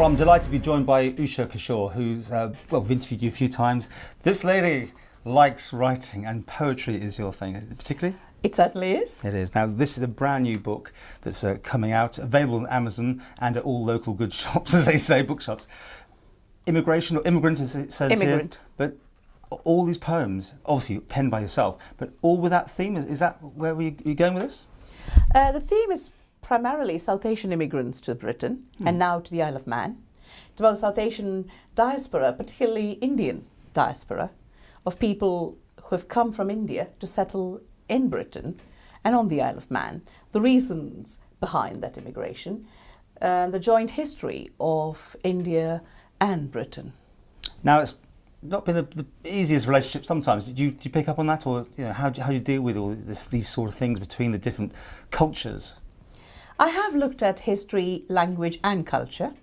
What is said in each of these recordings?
Well, I'm delighted to be joined by Usha Kishore, who's, we've interviewed you a few times. This lady likes writing, and poetry is your thing, particularly? It certainly is. It is. Now, this is a brand new book that's coming out, available on Amazon and at all local good shops, as they say, bookshops. Immigrant, as it says Immigrant. Here. But all these poems, obviously penned by yourself, but all with that theme. Is that where you're going with this? The theme is primarily South Asian immigrants to Britain and now to the Isle of Man. It's about South Asian diaspora, particularly Indian diaspora, of people who have come from India to settle in Britain and on the Isle of Man, the reasons behind that immigration, the joint history of India and Britain. Now, it's not been the easiest relationship sometimes. Did you pick up on that, or how do you deal with all these sort of things between the different cultures? I have looked at history, language and culture.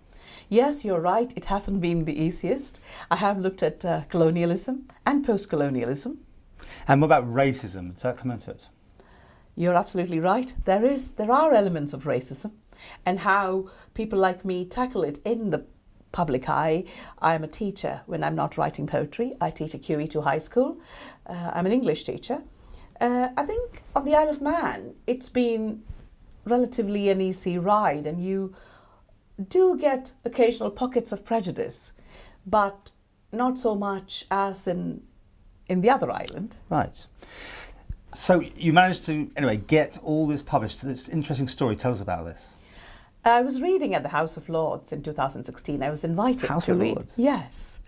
Yes, you're right, it hasn't been the easiest. I have looked at colonialism and post-colonialism. And what about racism? Does that come into it? You're absolutely right. There are elements of racism, and how people like me tackle it in the public eye. I'm a teacher when I'm not writing poetry. I teach at QE2 High School. I'm an English teacher. I think on the Isle of Man, it's been relatively an easy ride, and you do get occasional pockets of prejudice, but not so much as in the other island. Right. So you managed to, anyway, get all this published. This interesting story. Tell us about this. I was reading at the House of Lords in 2016. I was invited House to of read. Lords? Yes.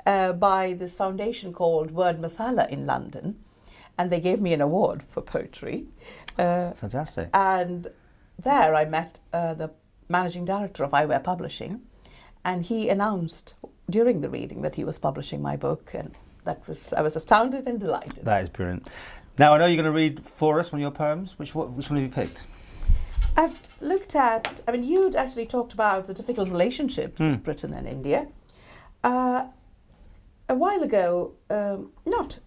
By this foundation called Word Masala in London. And they gave me an award for poetry. Fantastic. And there I met the managing director of Eyewear Publishing. And he announced during the reading that he was publishing my book. And I was astounded and delighted. That is brilliant. Now, I know you're going to read for us one of your poems. Which one have you picked? I've looked at, you'd actually talked about the difficult relationships of Britain and India. A while ago, not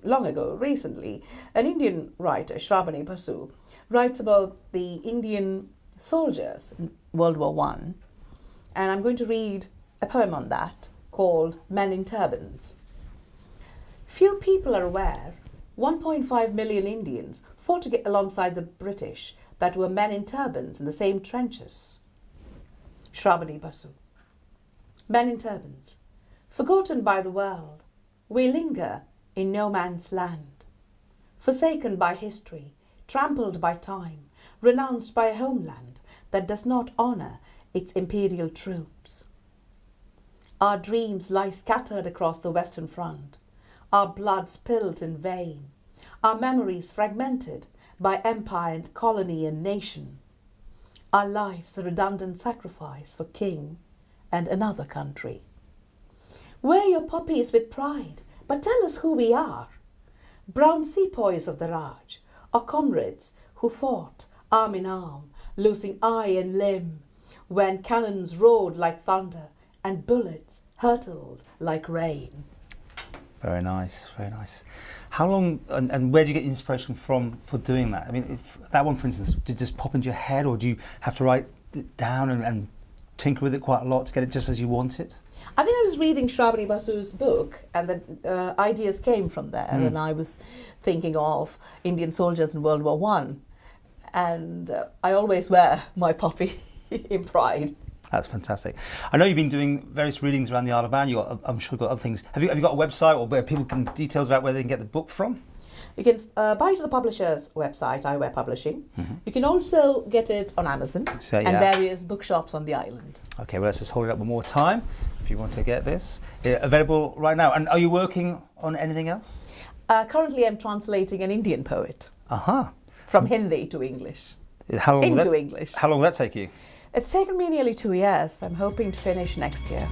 long ago, recently, an Indian writer, Shravani Basu, writes about the Indian soldiers in World War I. And I'm going to read a poem on that called Men in Turbans. Few people are aware 1.5 million Indians fought to get alongside the British that were men in turbans in the same trenches. Shravani Basu. Men in turbans, forgotten by the world, we linger in no man's land. Forsaken by history, trampled by time, renounced by a homeland that does not honour its imperial troops. Our dreams lie scattered across the Western Front, our blood spilled in vain, our memories fragmented by empire and colony and nation, our lives a redundant sacrifice for king and another country. Wear your poppies with pride, but tell us who we are. Brown sepoys of the Raj, our comrades who fought arm in arm, losing eye and limb, when cannons roared like thunder and bullets hurtled like rain. Very nice, very nice. How long and where do you get inspiration from for doing that? I mean, if that one, for instance, did it just pop into your head, or do you have to write it down and tinker with it quite a lot to get it just as you want it? I think I was reading Shravani Basu's book, and the ideas came from there, and I was thinking of Indian soldiers in World War I, and I always wear my poppy in pride. That's fantastic. I know you've been doing various readings around the Isle of Man. I'm sure you've got other things. Have you got a website or where people can details about where they can get the book from? You can buy it to the publisher's website, Eyewear Publishing. You can also get it on Amazon and various bookshops on the island. Okay, well, let's just hold it up one more time if you want to get this. Available right now. And are you working on anything else? Currently, I'm translating an Indian poet from Hindi to English. English. How long will that take you? It's taken me nearly 2 years. I'm hoping to finish next year.